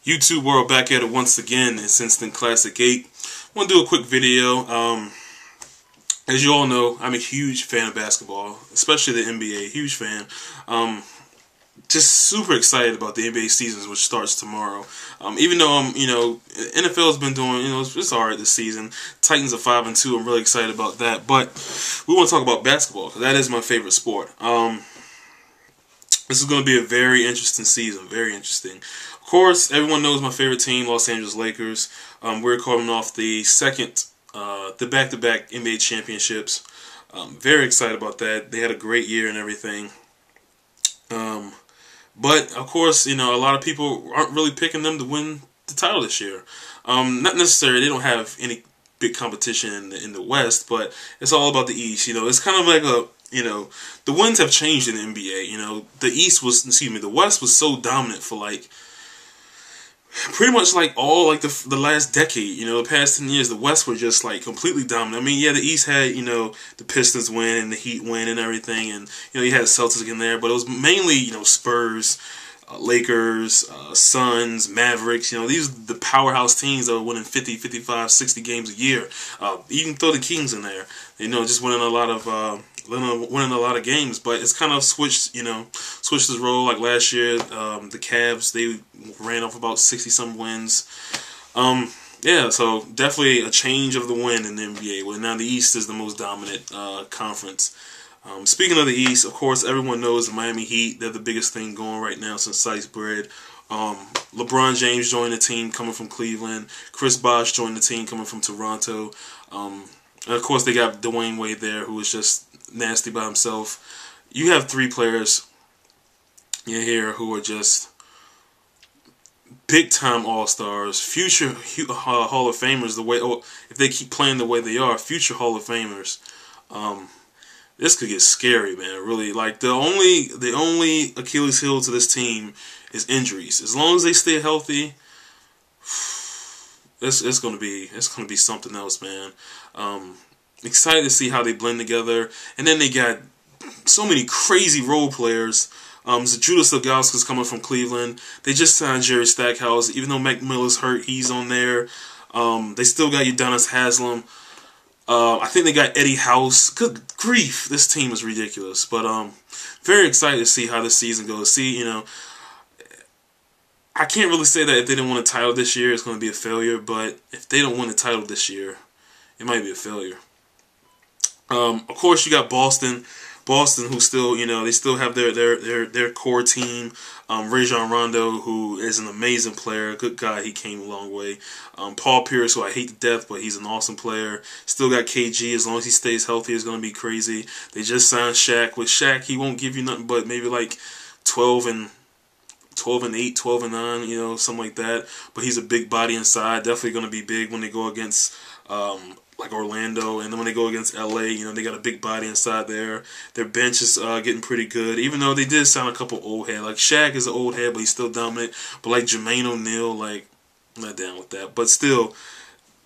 YouTube world, back at it once again. It's Instant Classic 8. I want to do a quick video. As you all know, I'm a huge fan of basketball, especially the NBA. Huge fan. Just super excited about the NBA season, which starts tomorrow. Even though NFL has been doing, it's alright this season. Titans are 5-2. I'm really excited about that. But we want to talk about basketball because that is my favorite sport. This is going to be a very interesting season. Very interesting. Of course, everyone knows my favorite team, Los Angeles Lakers. We're coming off the back-to-back NBA championships. Very excited about that. They had a great year and everything. But, of course, a lot of people aren't really picking them to win the title this year. Not necessarily, they don't have any big competition in the West, but it's all about the East. It's kind of like the winds have changed in the NBA. The West was so dominant for pretty much the last decade. The past 10 years, the West were just completely dominant. I mean, yeah, the East had the Pistons win and the Heat win and everything, and you had the Celtics in there, but it was mainly Spurs, Lakers, Suns, Mavericks. These are the powerhouse teams that were winning 50, 55, 60 games a year. Even throw the Kings in there, just winning a lot of games. But it's kind of switched its role. Like last year, the Cavs, they ran off about 60-some wins. Yeah, so definitely a change of the wind in the NBA. Well, now the East is the most dominant conference. Speaking of the East, of course, everyone knows the Miami Heat. They're the biggest thing going right now since sliced bread. LeBron James joined the team coming from Cleveland. Chris Bosh joined the team coming from Toronto. And of course, they got Dwayne Wade there, who is just nasty by himself. You have three players here who are just big-time all-stars, future Hall of Famers. If they keep playing the way they are, future Hall of Famers. This could get scary, man. Really, the only Achilles heel to this team is injuries. As long as they stay healthy, it's gonna be something else, man. Excited to see how they blend together, and then they got so many crazy role players. Judas Ilgauskas coming from Cleveland. They just signed Jerry Stackhouse. Even though McMillan's hurt, he's on there. They still got Udonis Haslem. I think they got Eddie House. Good grief, this team is ridiculous. But very excited to see how this season goes. See, I can't really say that if they didn't win a title this year, it's going to be a failure. But if they don't win a title this year, it might be a failure. Of course, you got Boston. Boston, who still, they still have their core team. Rajon Rondo, who is an amazing player, good guy. He came a long way. Paul Pierce, who I hate to death, but he's an awesome player. Still got KG. As long as he stays healthy, it's going to be crazy. They just signed Shaq. With Shaq, he won't give you nothing but maybe 12 and 8, 12 and 9, something like that. But he's a big body inside. Definitely going to be big when they go against Orlando, and then when they go against LA, they got a big body inside there. Their bench is getting pretty good, even though they did sign a couple old heads. Shaq is an old head, but he's still dominant. But Jermaine O'Neal, I'm not down with that. But still,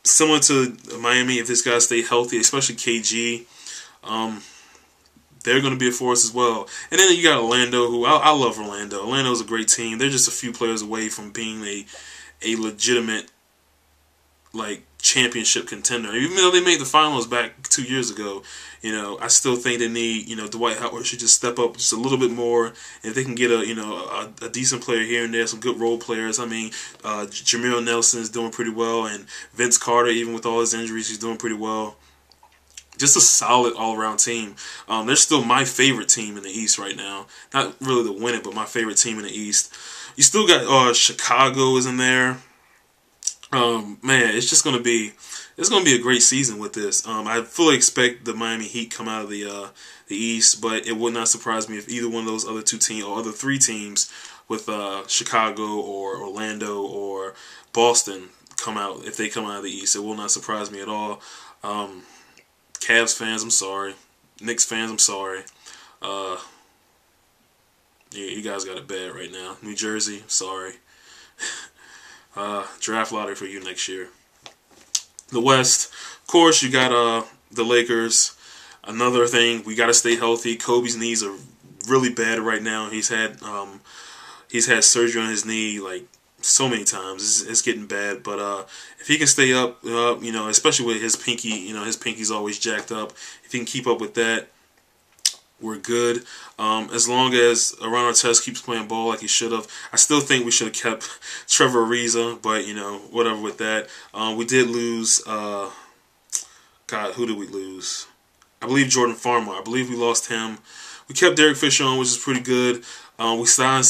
similar to Miami, if this guy stay healthy, especially KG, they're going to be a force as well. And then you got Orlando, who I love Orlando. Orlando's a great team. They're just a few players away from being a legitimate championship contender. Even though they made the finals back 2 years ago, I still think they need, Dwight Howard should just step up just a little bit more. And if they can get a decent player here and there, some good role players. I mean, Jameer Nelson is doing pretty well, and Vince Carter, even with all his injuries, he's doing pretty well. Just a solid all-around team. They're still my favorite team in the East right now. Not really to win it, but my favorite team in the East. You still got Chicago is in there. Man, it's going to be a great season with this. I fully expect the Miami Heat come out of the East, but it would not surprise me if either one of those other two teams or other three teams with Chicago or Orlando or Boston come out. If they come out of the East, it will not surprise me at all. Cavs fans, I'm sorry. Knicks fans, I'm sorry. Yeah, you guys got it bad right now. New Jersey, sorry. Draft lottery for you next year. The West, of course, you got the Lakers. Another thing, we got to stay healthy. Kobe's knees are really bad right now. He's had surgery on his knee so many times. It's getting bad. But if he can stay up, you know, especially with his pinky, you know, his pinky's always jacked up. If he can keep up with that, we're good. As long as Ron Artest keeps playing ball like he should have. I still think we should have kept Trevor Ariza, but, you know, whatever with that. We did lose, God, who did we lose? I believe Jordan Farmer. I believe we lost him. We kept Derek Fisher on, which is pretty good. We signed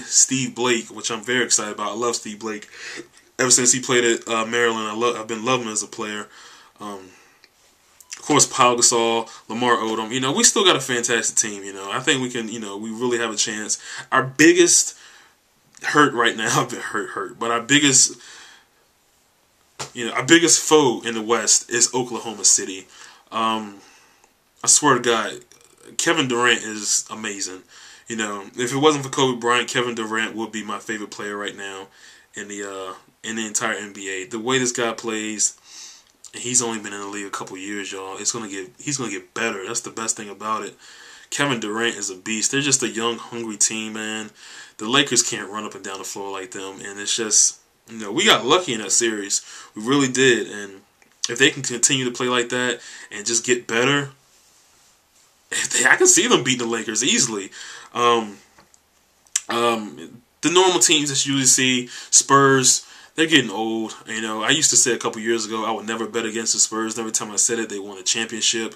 Steve Blake, which I'm very excited about. I love Steve Blake. Ever since he played at Maryland, I've been loving him as a player. Of course, Pau Gasol, Lamar Odom. You know, we still got a fantastic team. You know, I think we can. You know, we really have a chance. Our biggest hurt right now, but our biggest, you know, our biggest foe in the West is Oklahoma City. I swear to God, Kevin Durant is amazing. You know, if it wasn't for Kobe Bryant, Kevin Durant would be my favorite player right now in the entire NBA. The way this guy plays. He's only been in the league a couple years, y'all. He's gonna get better. That's the best thing about it. Kevin Durant is a beast. They're just a young, hungry team, man. The Lakers can't run up and down the floor like them, and it's just, you know, we got lucky in that series. We really did, and if they can continue to play like that and just get better, I can see them beating the Lakers easily. The normal teams that you usually see, Spurs. They're getting old. You know, I used to say a couple years ago I would never bet against the Spurs. Every time I said it, they won a championship.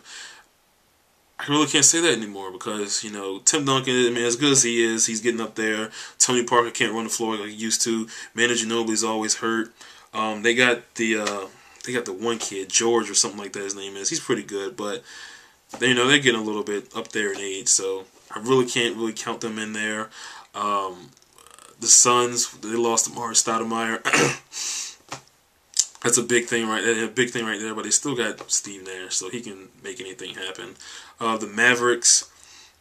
I really can't say that anymore because, you know, Tim Duncan, I mean, as good as he is, he's getting up there. Tony Parker can't run the floor like he used to. Manu Ginobili's always hurt. They got the one kid, George or something like that his name is. He's pretty good, but they, you know, they're getting a little bit up there in age, so I really can't really count them in there. The Suns, they lost Amar'e Stoudemire. That's a big thing right there. But they still got Steve Nash, so he can make anything happen. The Mavericks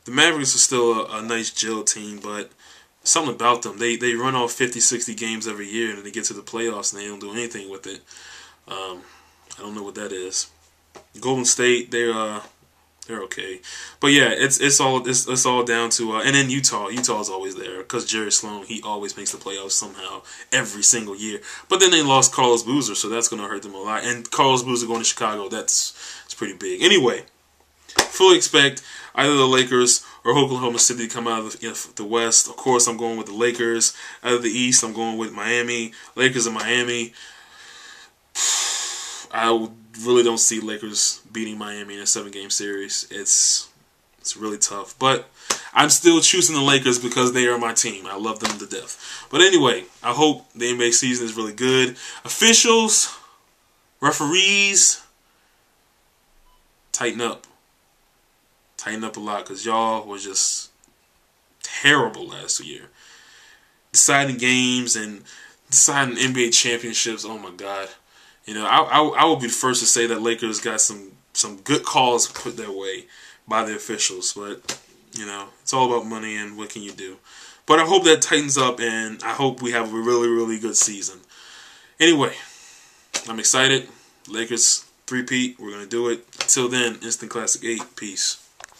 are still a nice Jill team, but something about them. They run off 50, 60 games every year, and then they get to the playoffs and they don't do anything with it. I don't know what that is. Golden State, they're okay, but yeah, it's all down to and then Utah's always there because Jerry Sloan, he always makes the playoffs somehow every single year. But then they lost Carlos Boozer, so that's going to hurt them a lot. And Carlos Boozer going to Chicago, it's pretty big. Anyway, fully expect either the Lakers or Oklahoma City to come out of the West. Of course, I'm going with the Lakers. Out of the East, I'm going with Miami. Lakers and Miami. I really don't see Lakers beating Miami in a 7-game series. It's really tough. But I'm still choosing the Lakers because they are my team. I love them to death. But anyway, I hope the NBA season is really good. Officials, referees, tighten up. Tighten up a lot because y'all were just terrible last year. Deciding games and deciding NBA championships, oh my God. You know, I will be the first to say that Lakers got some good calls put their way by the officials. But, you know, it's all about money and what can you do. But I hope that tightens up and I hope we have a really, really good season. Anyway, I'm excited. Lakers 3-peat. We're going to do it. Until then, Instant Classic 8. Peace.